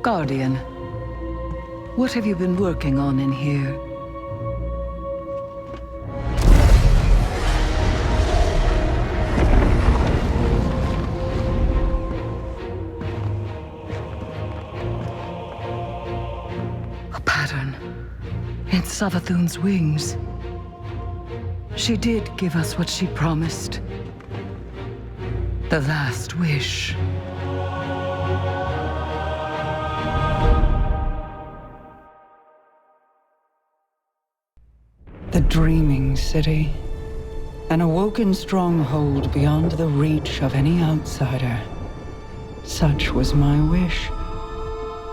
Guardian, what have you been working on in here? A pattern in Savathun's wings. She did give us what she promised. The last wish. The Dreaming City. An Awoken stronghold beyond the reach of any outsider. Such was my wish.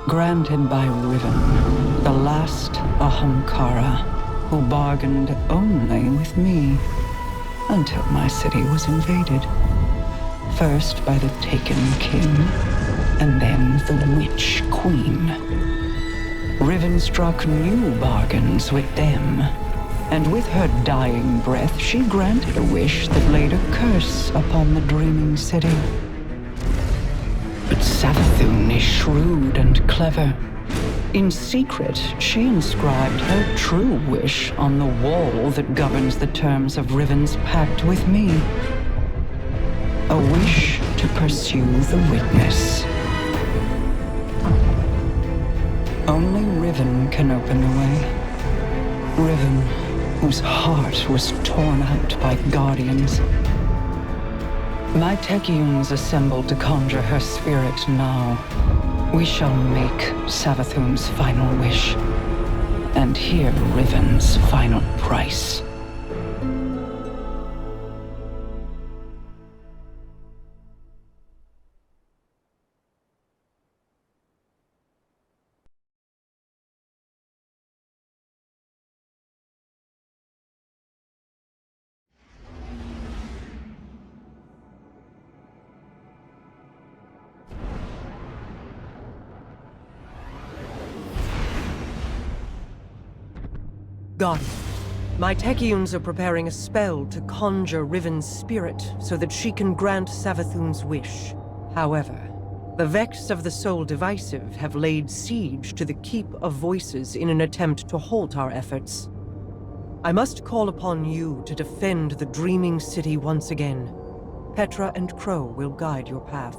Granted by Riven, the last Ahamkara, who bargained only with me, until my city was invaded. First by the Taken King, and then the Witch Queen. Riven struck new bargains with them, and with her dying breath she granted a wish that laid a curse upon the Dreaming City. But Savathun is shrewd and clever. In secret, she inscribed her true wish on the wall that governs the terms of Riven's pact with me. A wish to pursue the Witness. Only Riven can open the way. Riven, whose heart was torn out by Guardians. My Techeuns assembled to conjure her spirit now. We shall make Savathun's final wish, and hear Riven's final price. Got it. My Techeuns are preparing a spell to conjure Riven's spirit so that she can grant Savathun's wish. However, the Vex of the Soul Divisive have laid siege to the Keep of Voices in an attempt to halt our efforts. I must call upon you to defend the Dreaming City once again. Petra and Crow will guide your path.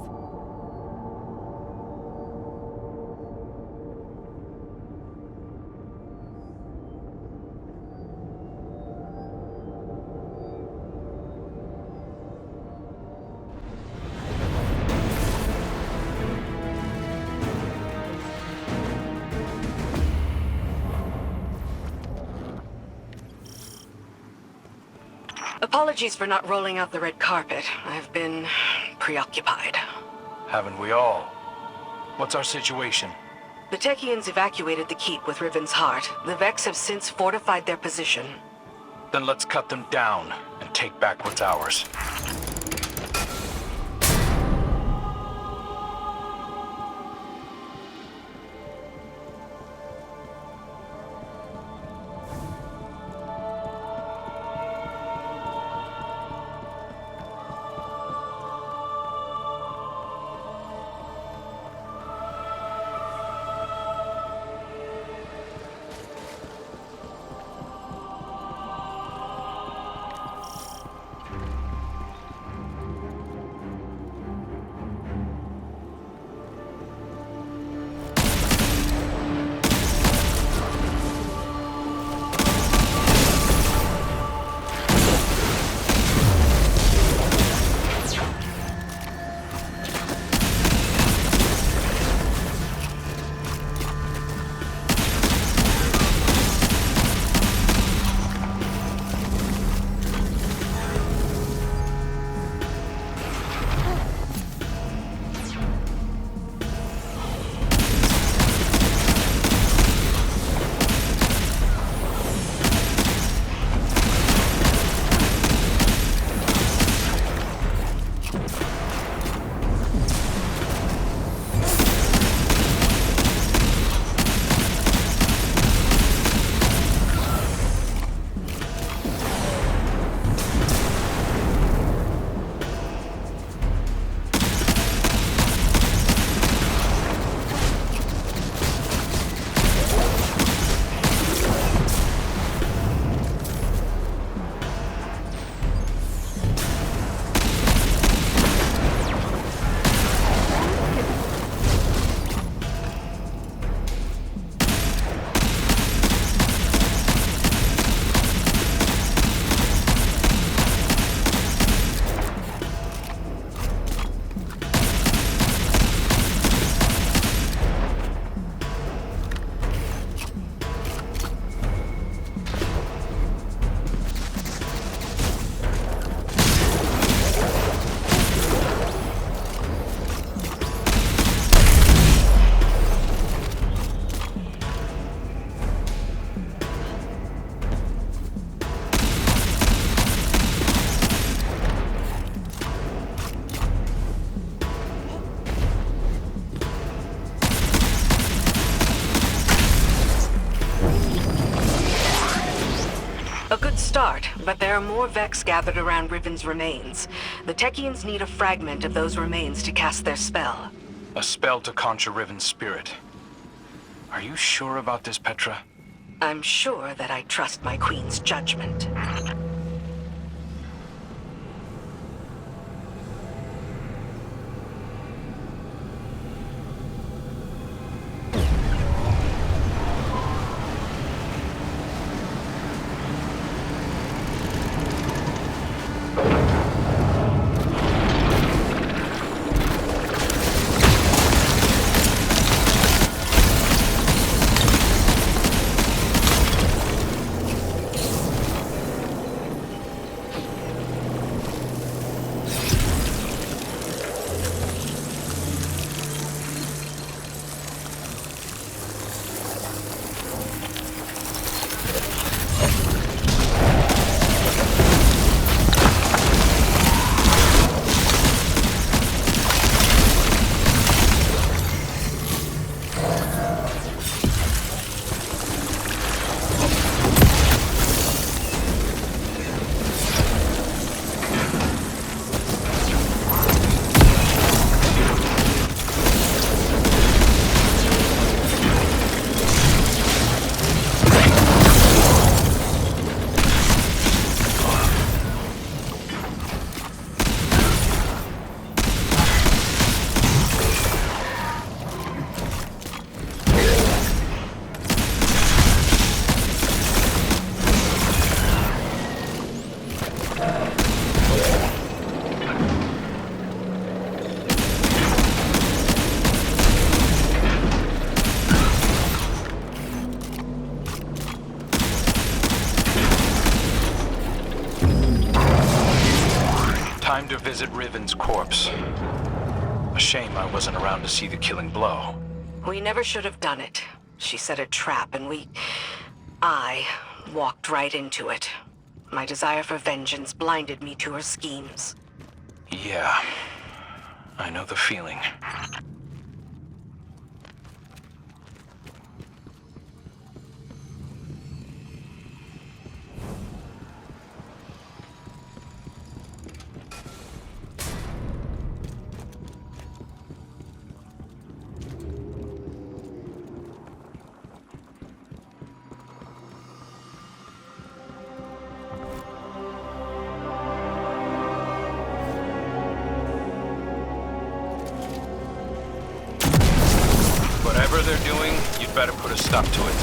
Apologies for not rolling out the red carpet. I've been preoccupied. Haven't we all? What's our situation? The Techeuns evacuated the keep with Riven's heart. The Vex have since fortified their position. Then let's cut them down and take back what's ours. start, but there are more Vex gathered around Riven's remains. The Techians need a fragment of those remains to cast their spell. A spell to conjure Riven's spirit. Are you sure about this, Petra? I'm sure that I trust my queen's judgment. Time to visit Riven's corpse. A shame I wasn't around to see the killing blow. We never should have done it. She set a trap and I walked right into it. My desire for vengeance blinded me to her schemes. Yeah, I know the feeling. Whatever they're doing, you'd better put a stop to it.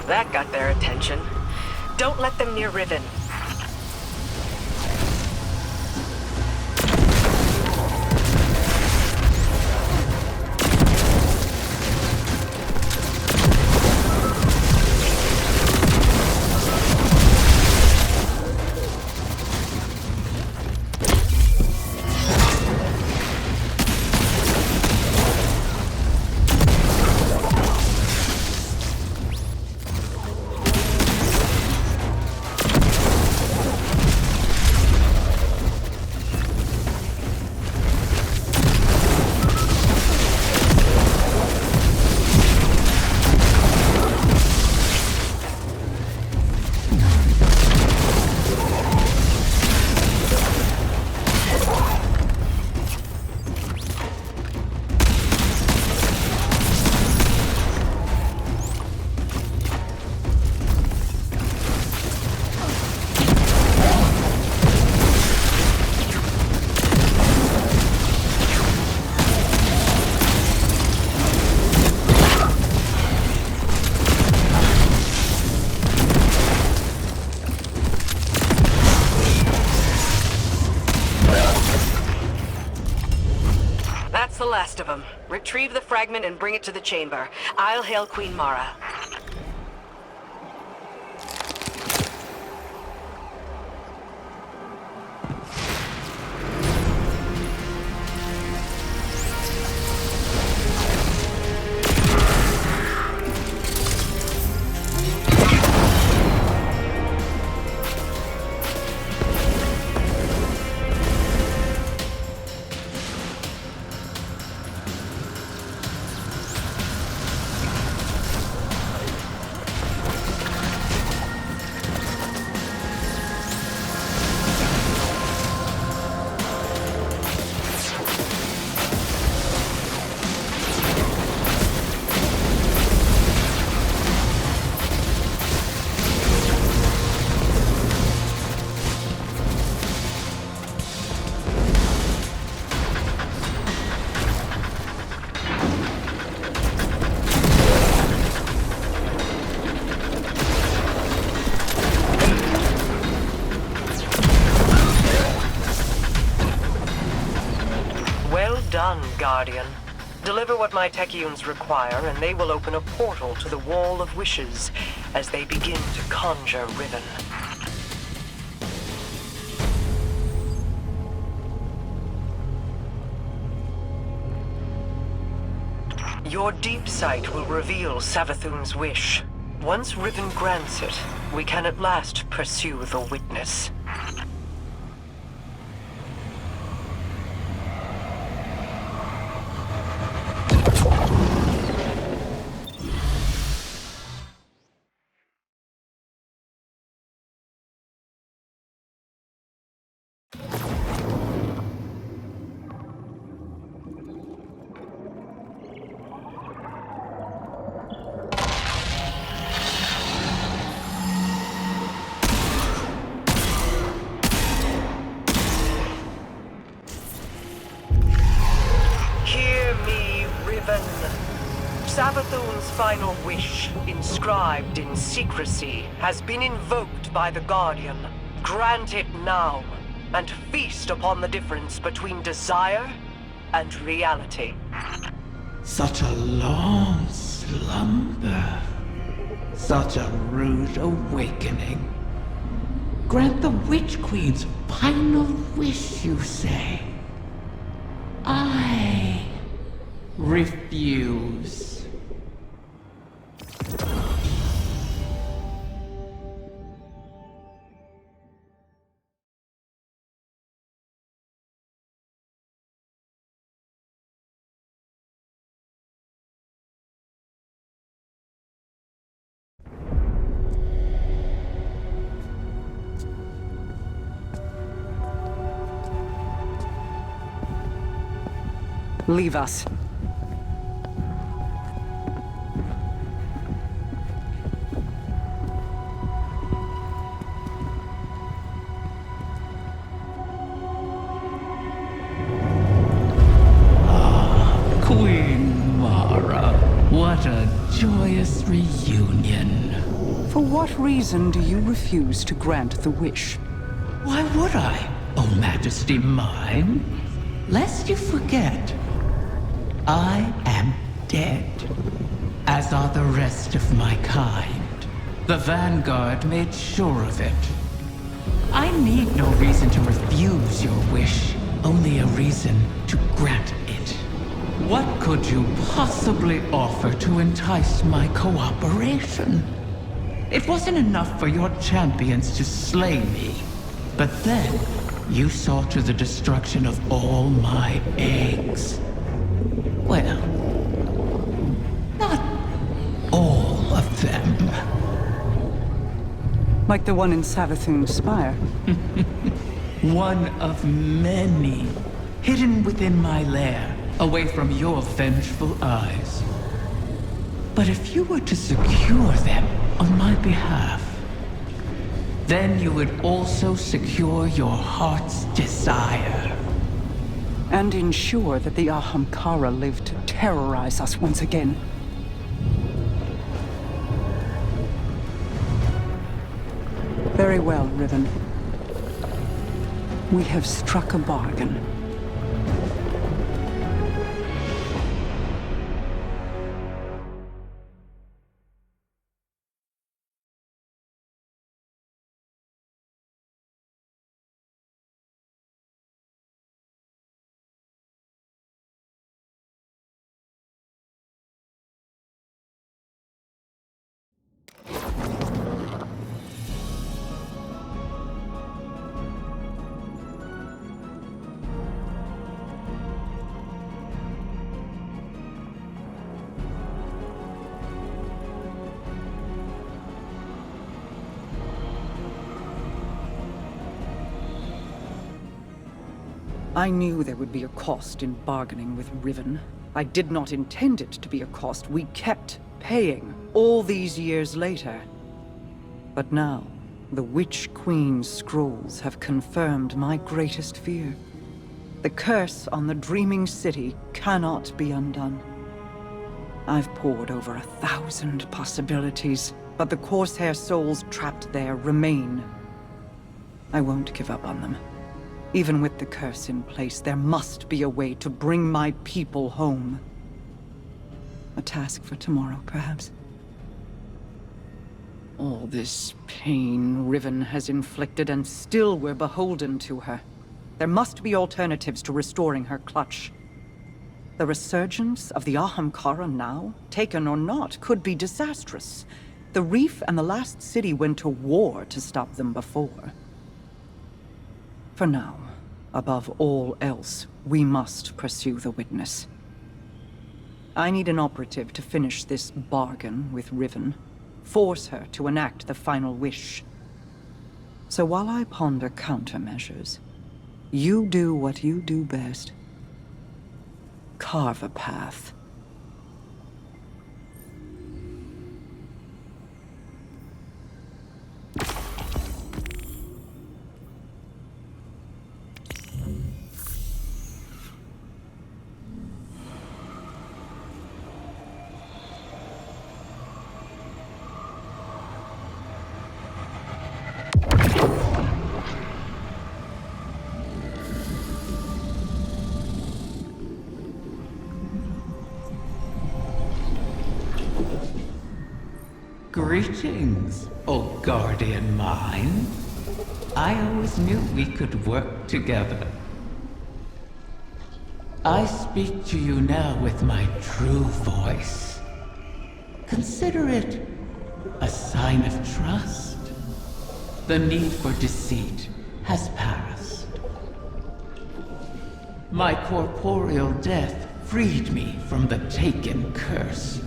That got their attention. Don't let them near Riven. That's the last of them. Retrieve the fragment and bring it to the chamber. I'll hail Queen Mara. Well done, Guardian. Deliver what my Techeuns require, and they will open a portal to the Wall of Wishes as they begin to conjure Riven. Your deep sight will reveal Savathun's wish. Once Riven grants it, we can at last pursue the witness. Hear me, Riven. Savathun's final wish, inscribed in secrecy, has been invoked by the Guardian. Grant it now, and feast upon the difference between desire and reality. Such a long slumber. Such a rude awakening. Grant the Witch Queen's final wish, you say? I refuse. Leave us. Queen Mara, what a joyous reunion. For what reason do you refuse to grant the wish? Why would I, O Majesty mine? Lest you forget, I am dead, as are the rest of my kind. The Vanguard made sure of it. I need no reason to refuse your wish, only a reason to grant it. What could you possibly offer to entice my cooperation? It wasn't enough for your champions to slay me, but then you saw to the destruction of all my eggs. Well, not all of them. Like the one in Savathun's spire? One of many, hidden within my lair, away from your vengeful eyes. But if you were to secure them on my behalf, then you would also secure your heart's desire. And ensure that the Ahamkara live to terrorize us once again. Very well, Riven. We have struck a bargain. I knew there would be a cost in bargaining with Riven. I did not intend it to be a cost we kept paying all these years later. But now, the Witch Queen's scrolls have confirmed my greatest fear. The curse on the Dreaming City cannot be undone. I've pored over 1,000 possibilities, but the Corsair souls trapped there remain. I won't give up on them. Even with the curse in place, there must be a way to bring my people home. A task for tomorrow, perhaps. All this pain Riven has inflicted, and still we're beholden to her. There must be alternatives to restoring her clutch. The resurgence of the Ahamkara now, taken or not, could be disastrous. The Reef and the last city went to war to stop them before. For now, above all else, we must pursue the Witness. I need an operative to finish this bargain with Riven. Force her to enact the final wish. So while I ponder countermeasures, you do what you do best. Carve a path. Greetings, O guardian mine. I always knew we could work together. I speak to you now with my true voice. Consider it a sign of trust. The need for deceit has passed. My corporeal death freed me from the Taken curse.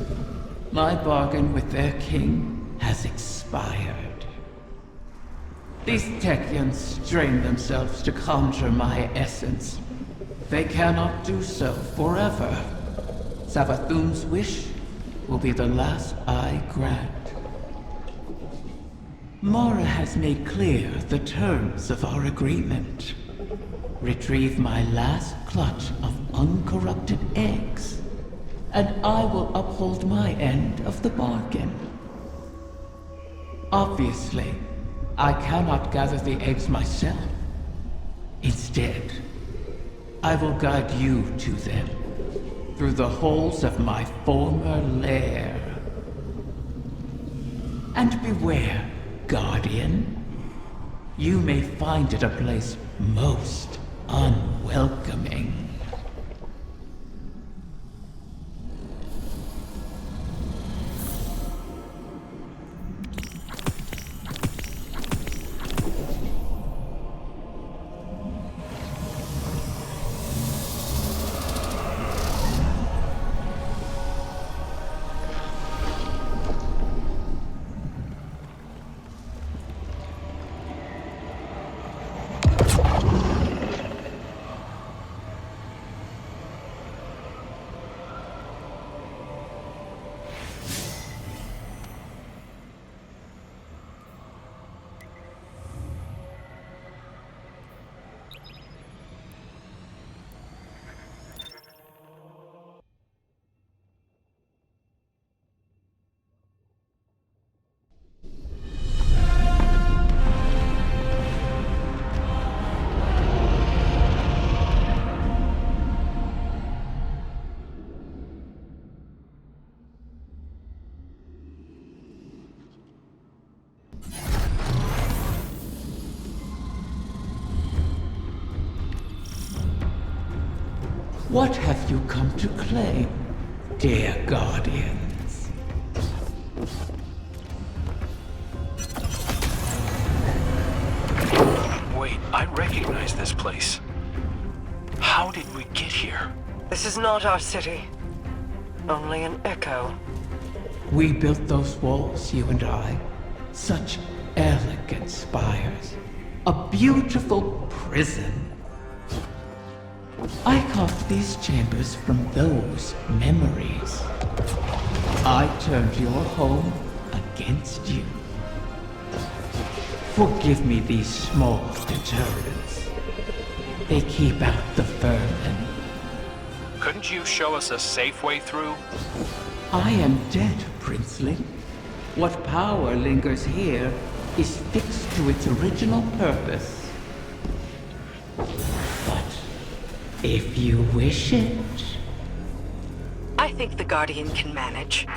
My bargain with their king has expired. These Techeuns strain themselves to conjure my essence. They cannot do so forever. Savathun's wish will be the last I grant. Mara has made clear the terms of our agreement. Retrieve my last clutch of uncorrupted eggs, and I will uphold my end of the bargain. Obviously, I cannot gather the eggs myself. Instead, I will guide you to them through the holes of my former lair. And beware, Guardian. You may find it a place most unwelcoming. What have you come to claim, dear Guardians? Wait, I recognize this place. How did we get here? This is not our city. Only an echo. We built those walls, you and I. Such elegant spires. A beautiful prison. I carved these chambers from those memories. I turned your home against you. Forgive me these small deterrents. They keep out the vermin. Couldn't you show us a safe way through? I am dead, Princely. What power lingers here is fixed to its original purpose. But if you wish it... I think the Guardian can manage.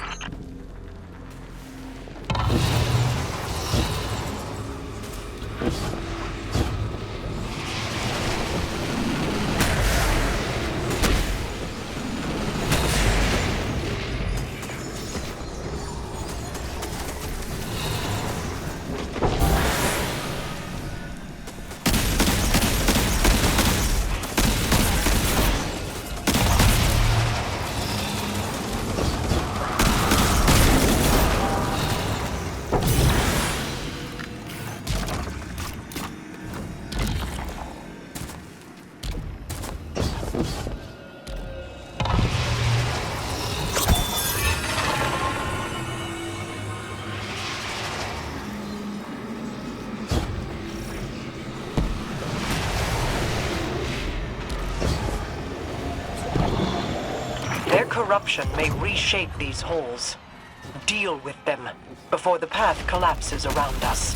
Their corruption may reshape these holes. Deal with them before the path collapses around us.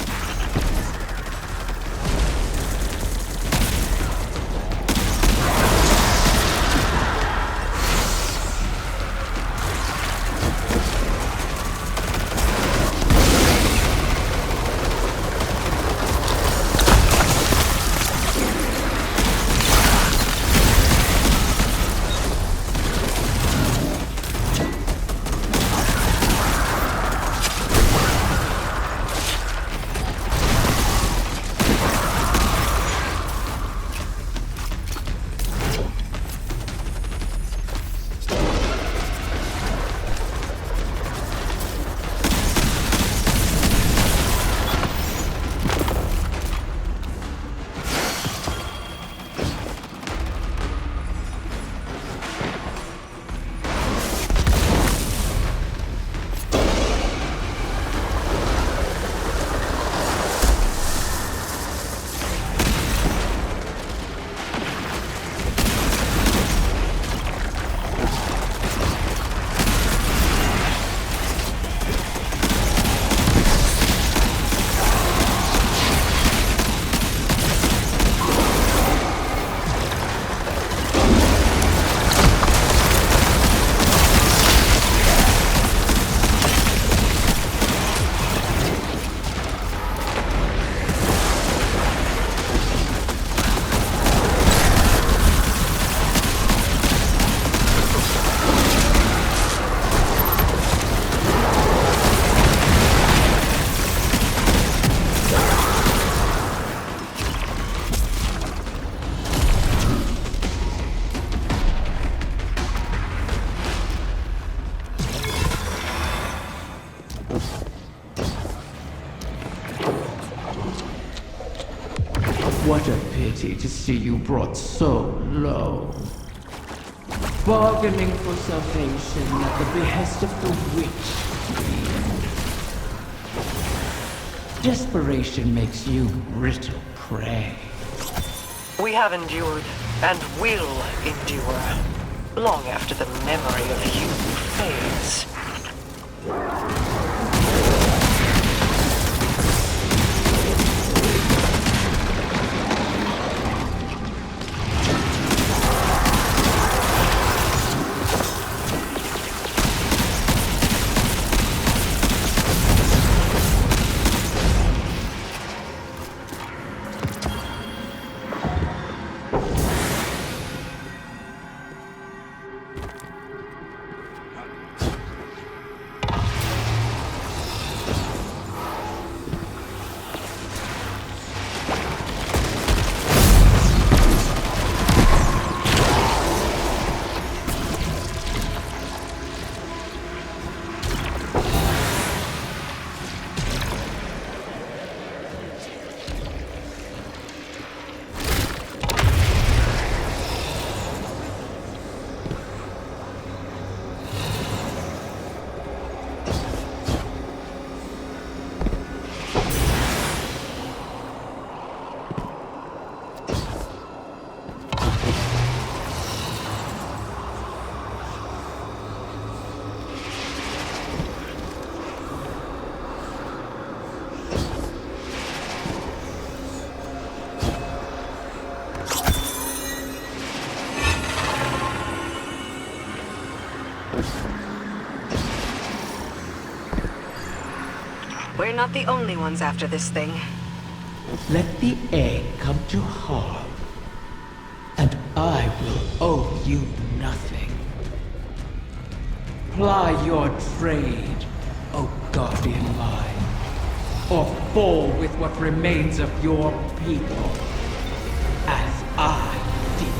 What a pity to see you brought so low. Bargaining for salvation at the behest of the witch. Desperation makes you brittle prey. We have endured, and will endure, long after the memory of you fades. We're not the only ones after this thing. Let the egg come to harm, and I will owe you nothing. Ply your trade, O guardian mine, or fall with what remains of your people, as I did.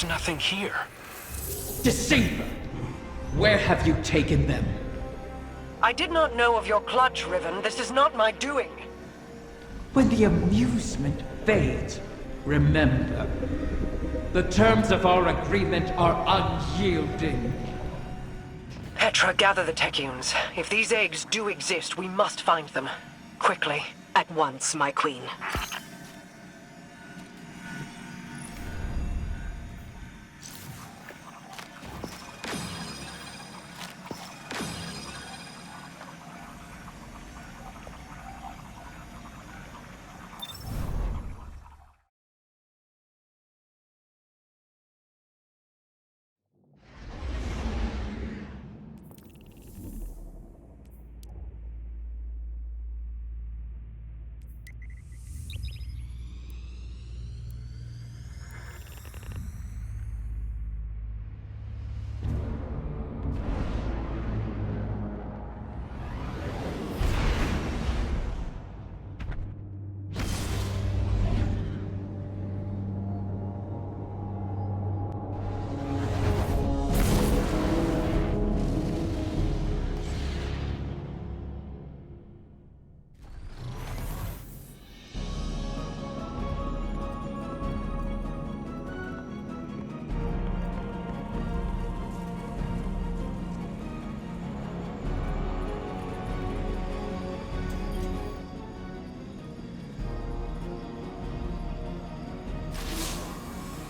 Nothing here. Deceiver! Where have you taken them? I did not know of your clutch, Riven. This is not my doing. When the amusement fades, remember, the terms of our agreement are unyielding. Petra, gather the Techians. If these eggs do exist, we must find them. Quickly. At once, my queen.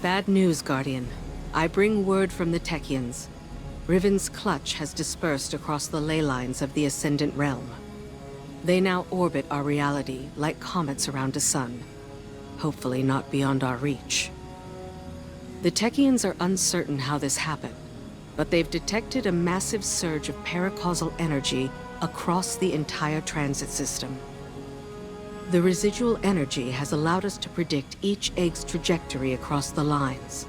Bad news, Guardian. I bring word from the Techians. Riven's clutch has dispersed across the ley lines of the Ascendant Realm. They now orbit our reality like comets around a sun. Hopefully not beyond our reach. The Techians are uncertain how this happened, but they've detected a massive surge of paracausal energy across the entire transit system. The residual energy has allowed us to predict each egg's trajectory across the lines.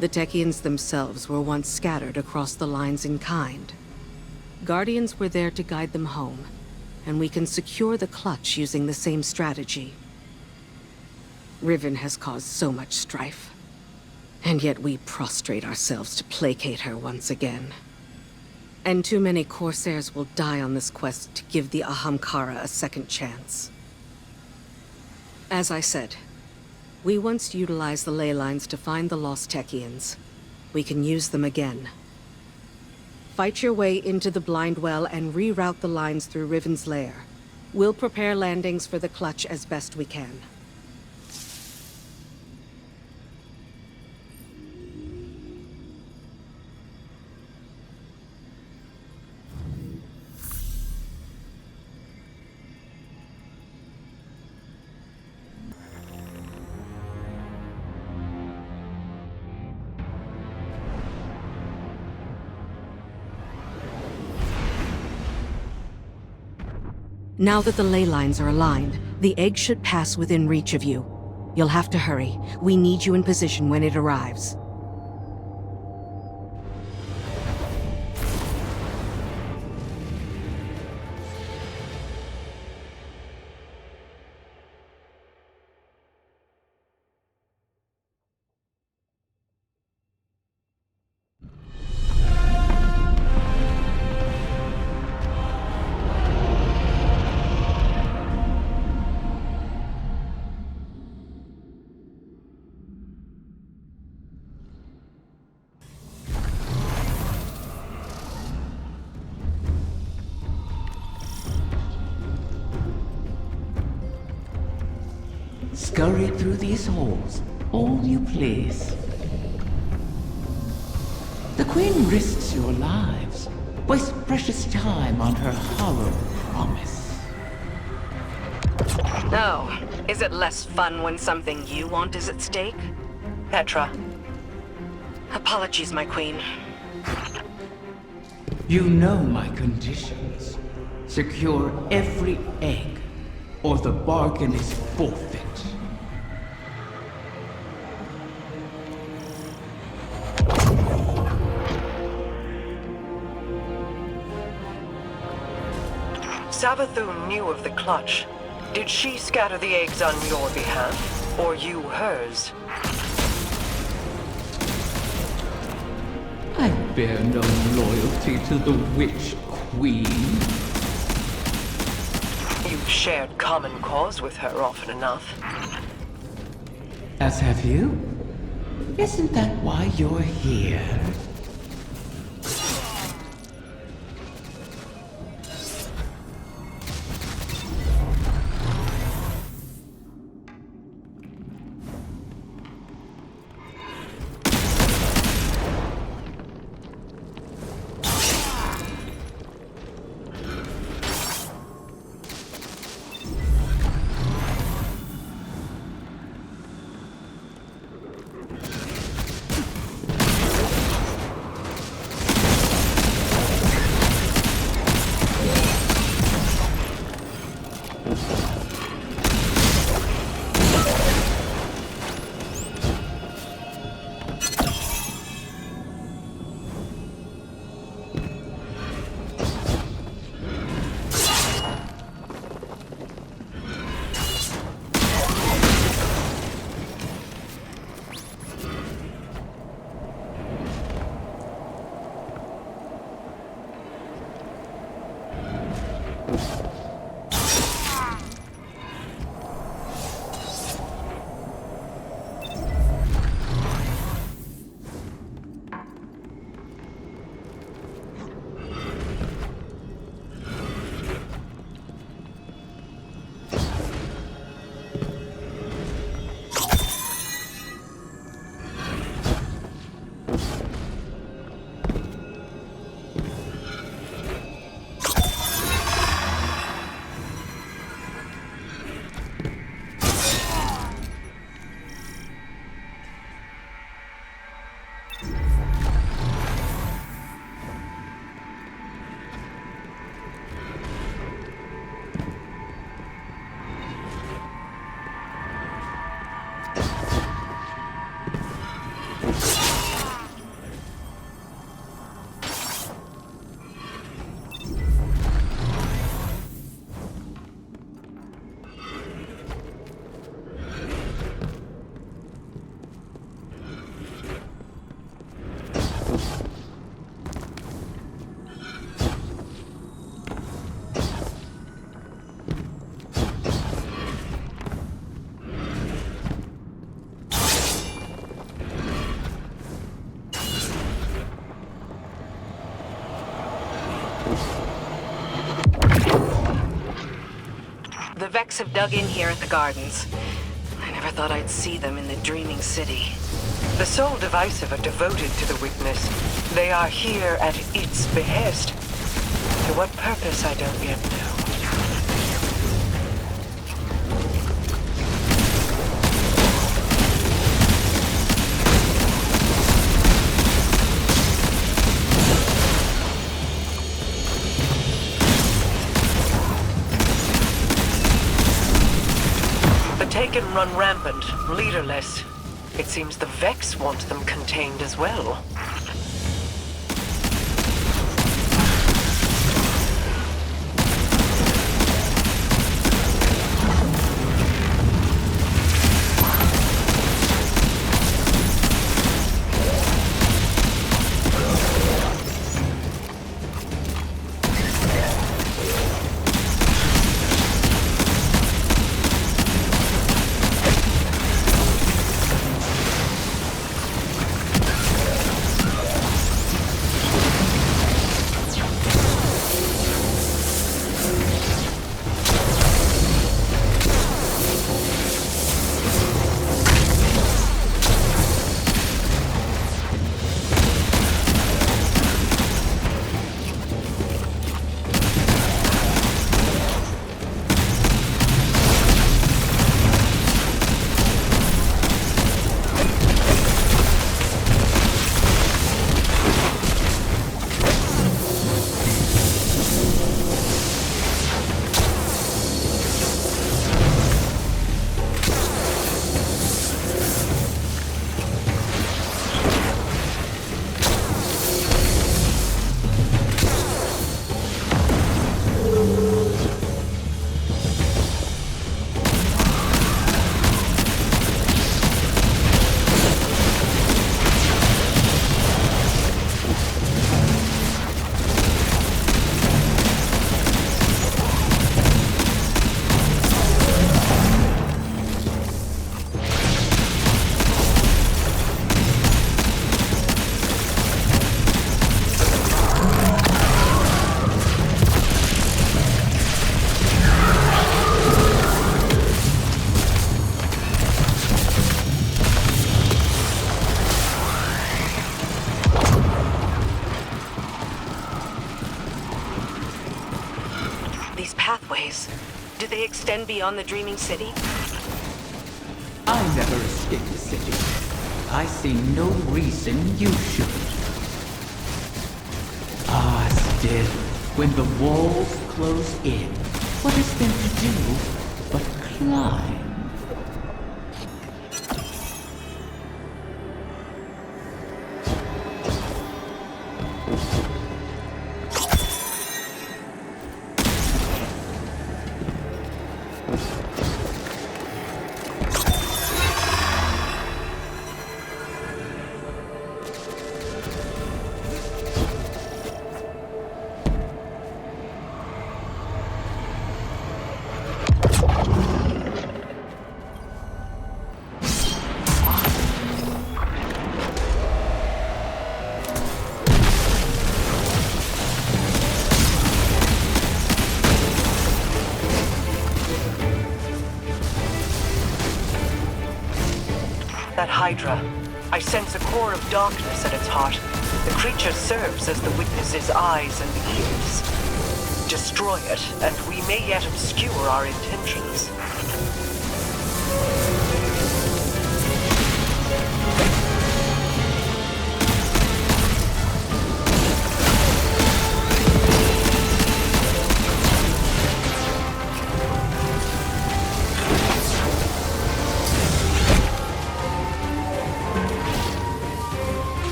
The Techians themselves were once scattered across the lines in kind. Guardians were there to guide them home, and we can secure the clutch using the same strategy. Riven has caused so much strife, and yet we prostrate ourselves to placate her once again. And too many Corsairs will die on this quest to give the Ahamkara a second chance. As I said, we once utilized the ley lines to find the lost Techians. We can use them again. Fight your way into the blind well and reroute the lines through Riven's lair. We'll prepare landings for the clutch as best we can. Now that the ley lines are aligned, the egg should pass within reach of you. You'll have to hurry. We need you in position when it arrives. Scurry through these halls, all you please. The Queen risks your lives, wastes precious time on her hollow promise. Oh, is it less fun when something you want is at stake? Petra. Apologies, my queen. You know my conditions. Secure every egg, or the bargain is forfeit. Savathun knew of the clutch. Did she scatter the eggs on your behalf, or you hers? I bear no loyalty to the Witch Queen. You've shared common cause with her often enough. As have you? Isn't that why you're here? The Vex have dug in here at the Gardens. I never thought I'd see them in the Dreaming City. The Soul Divisive are devoted to the Witness. They are here at its behest. To what purpose, I don't yet know. The Taken run rampant, leaderless. It seems the Vex want them contained as well. Do they extend beyond the Dreaming City? I never escaped the city. I see no reason you should. Ah, still, when the walls close in, what is there to do but climb? That Hydra. I sense a core of darkness at its heart. The creature serves as the Witness's eyes and ears. Destroy it, and we may yet obscure our intentions.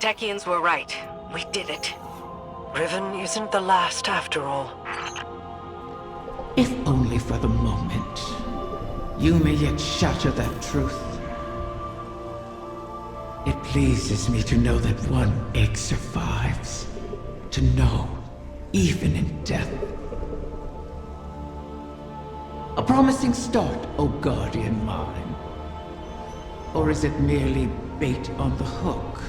Techians were right. We did it. Riven isn't the last after all. If only for the moment. You may yet shatter that truth. It pleases me to know that one egg survives. To know, even in death. A promising start, O guardian mine. Or is it merely bait on the hook?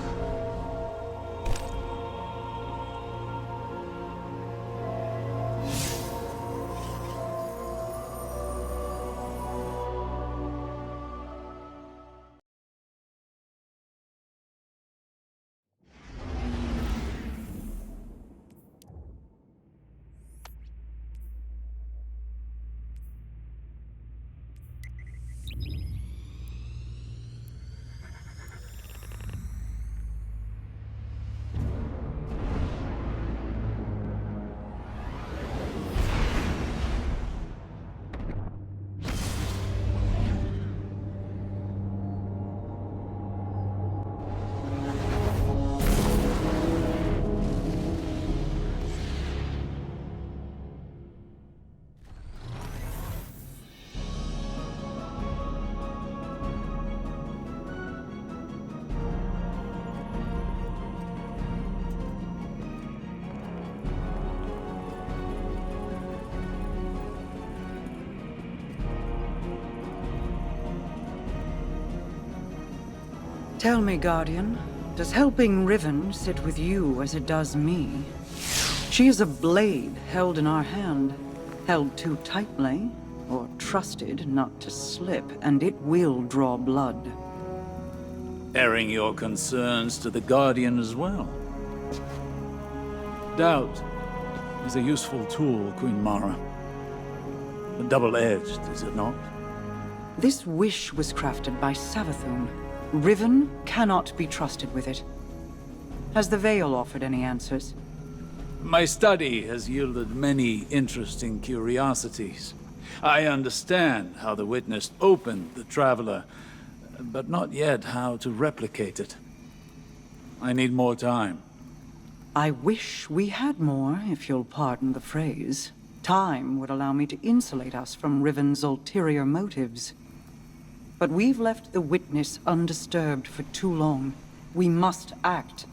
Tell me, Guardian, does helping Riven sit with you as it does me? She is a blade held in our hand, held too tightly, or trusted not to slip, and it will draw blood. Airing your concerns to the Guardian as well. Doubt is a useful tool, Queen Mara. Double-edged, is it not? This wish was crafted by Savathun. Riven cannot be trusted with it. Has the Veil offered any answers? My study has yielded many interesting curiosities. I understand how the Witness opened the Traveler, but not yet how to replicate it. I need more time. I wish we had more, if you'll pardon the phrase. Time would allow me to insulate us from Riven's ulterior motives. But we've left the Witness undisturbed for too long. We must act.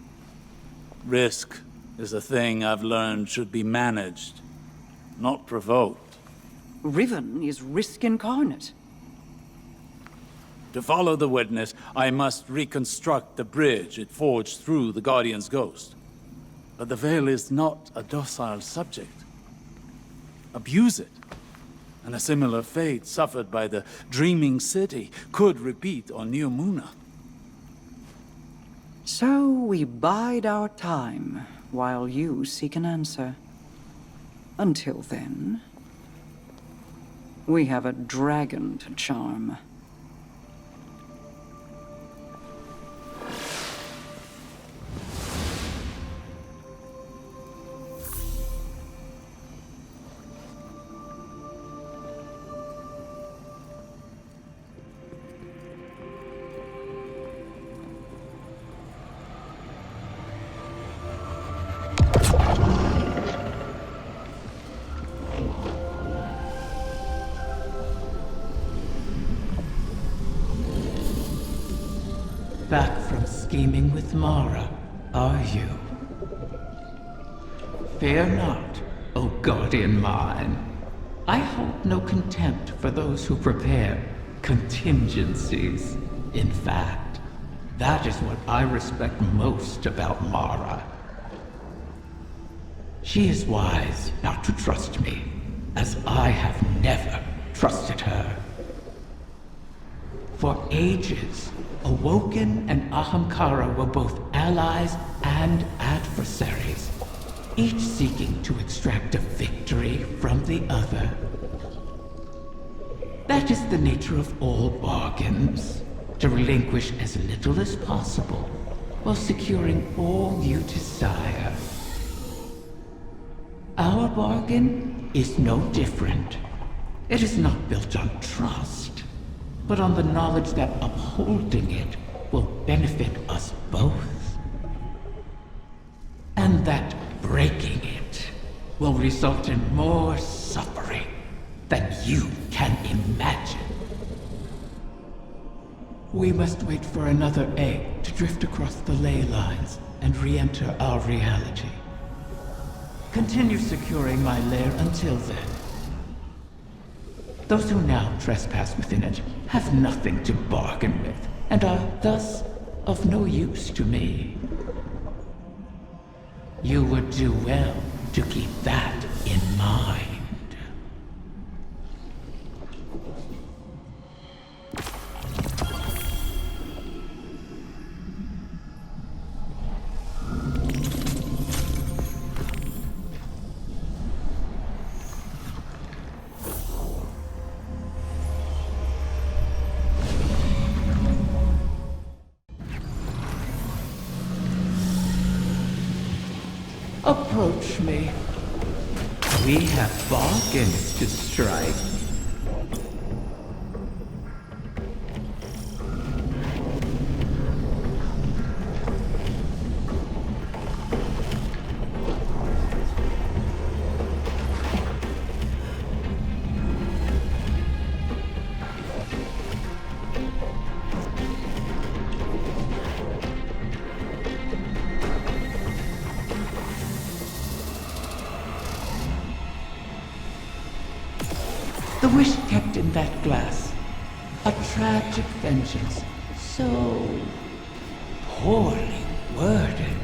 Risk is a thing I've learned should be managed, not provoked. Riven is risk incarnate. To follow the Witness, I must reconstruct the bridge it forged through the Guardian's ghost. But the Veil is not a docile subject. Abuse it, and a similar fate suffered by the Dreaming City could repeat on New Muna. So we bide our time, while you seek an answer. Until then, we have a dragon to charm. Back from scheming with Mara, are you? Fear not, O guardian mine. I hold no contempt for those who prepare contingencies. In fact, that is what I respect most about Mara. She is wise not to trust me, as I have never trusted her. For ages, Awoken and Ahamkara were both allies and adversaries, each seeking to extract a victory from the other. That is the nature of all bargains, to relinquish as little as possible, while securing all you desire. Our bargain is no different. It is not built on trust, but on the knowledge that upholding it will benefit us both. that breaking it will result in more suffering than you can imagine. We must wait for another egg to drift across the ley lines and re-enter our reality. Continue securing my lair until then. Those who now trespass within it have nothing to bargain with, and are thus of no use to me. You would do well to keep that in mind. Approach me. We have bargains to strike. The wish kept in that glass. A tragic vengeance. So poorly worded.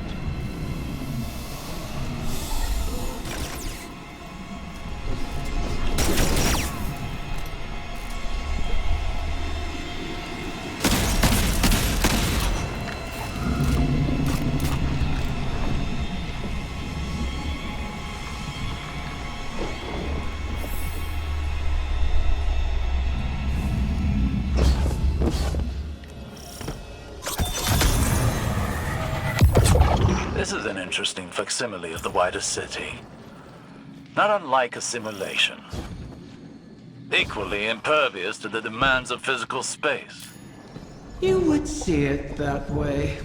This is an interesting facsimile of the wider city. Not unlike a simulation. Equally impervious to the demands of physical space. You would see it that way.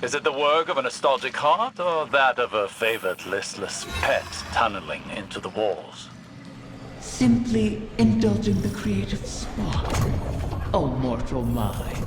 Is it the work of a nostalgic heart, or that of a favored listless pet tunneling into the walls? Simply indulging the creative spark, O mortal mind.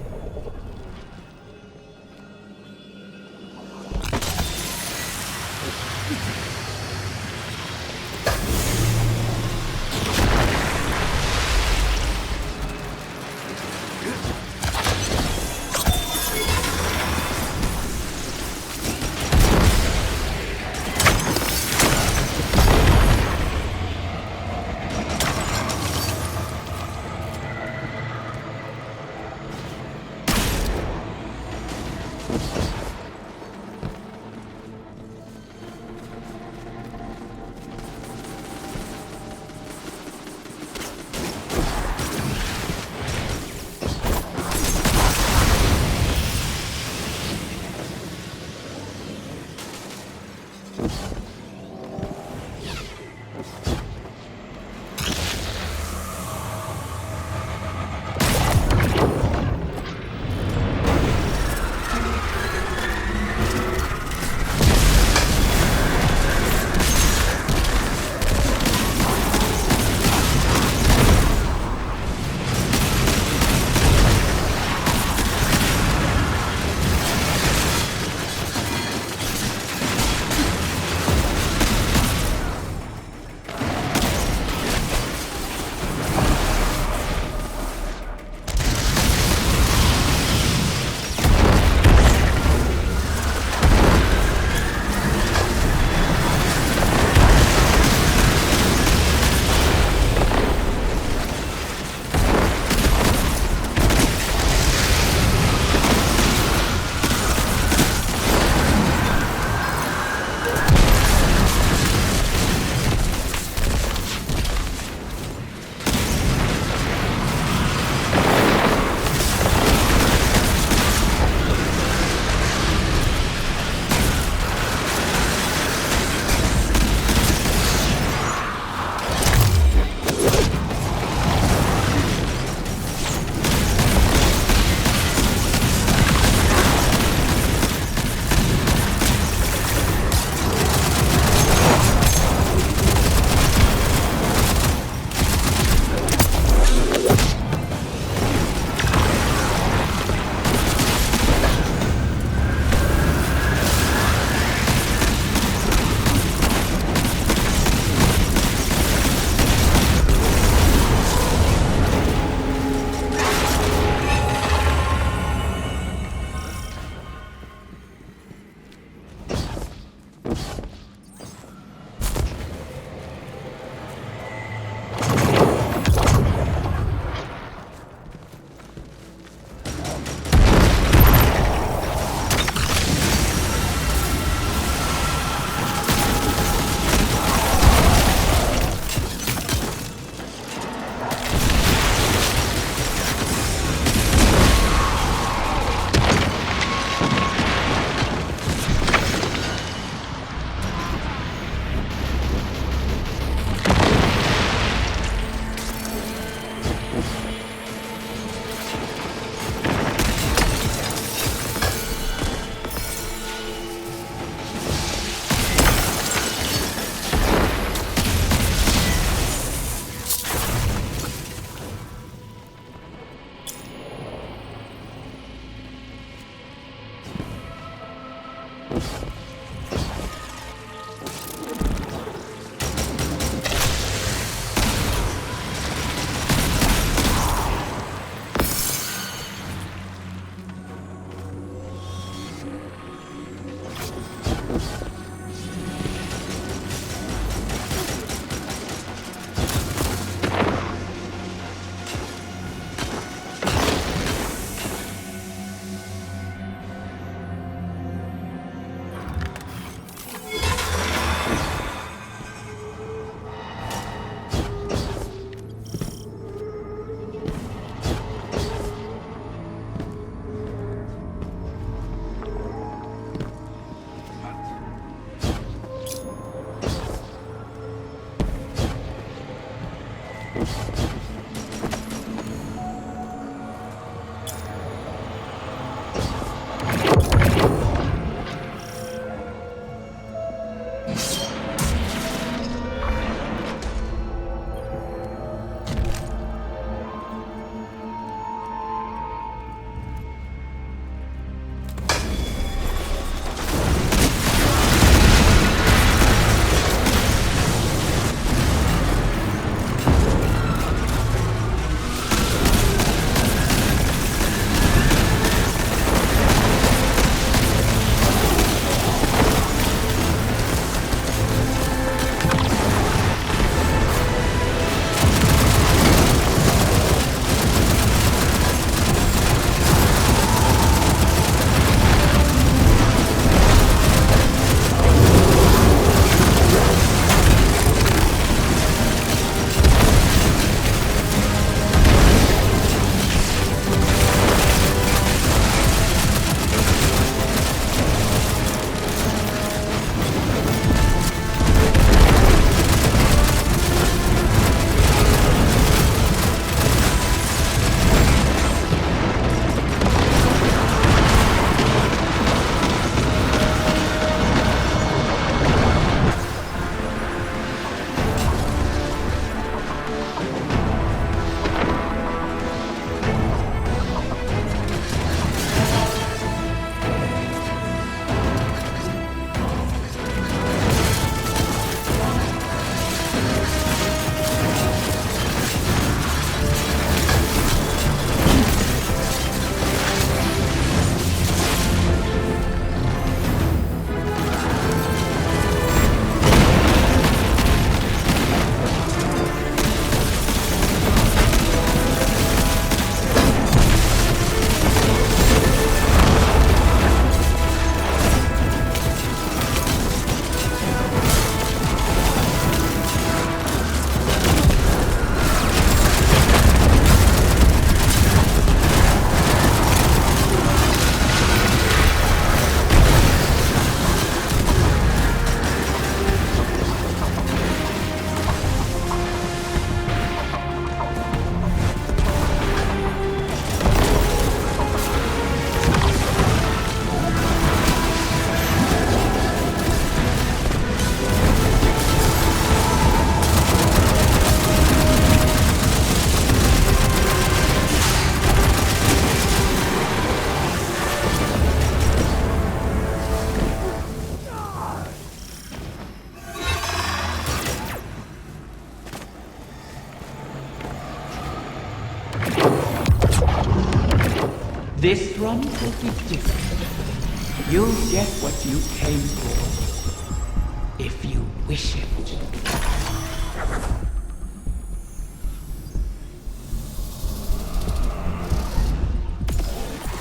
This one will be different. You'll get what you came for, if you wish it.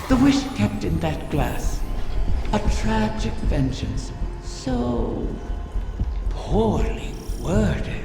The wish kept in that glass. A tragic vengeance, so poorly worded.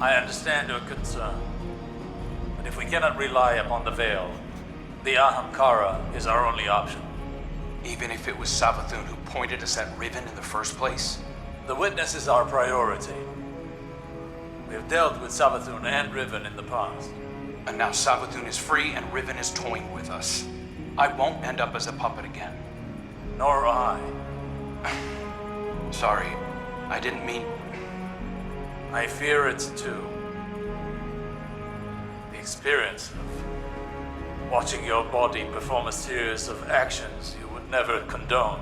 I understand your concern, but if we cannot rely upon the Veil, the Ahamkara is our only option. Even if it was Savathun who pointed us at Riven in the first place? The witness is our priority. We have dealt with Savathun and Riven in the past. And now Savathun is free and Riven is toying with us. I won't end up as a puppet again. Nor I. Sorry, I didn't mean... I fear it too. The experience of watching your body perform a series of actions you would never condone.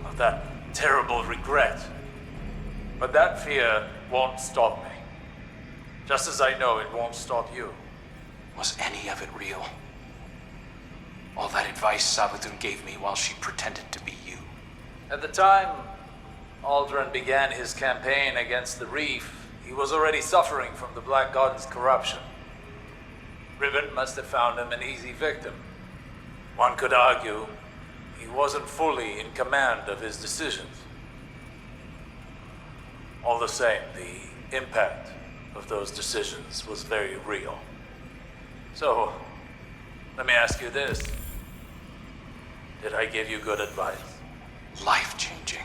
Of that terrible regret. But that fear won't stop me. Just as I know it won't stop you. Was any of it real? All that advice Savathun gave me while she pretended to be you. At the time Aldrin began his campaign against the Reef, he was already suffering from the Black God's corruption. Riven must have found him an easy victim. One could argue he wasn't fully in command of his decisions. All the same, the impact of those decisions was very real. So, let me ask you this. Did I give you good advice? Life-changing.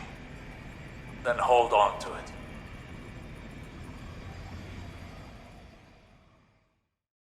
Then hold on to it.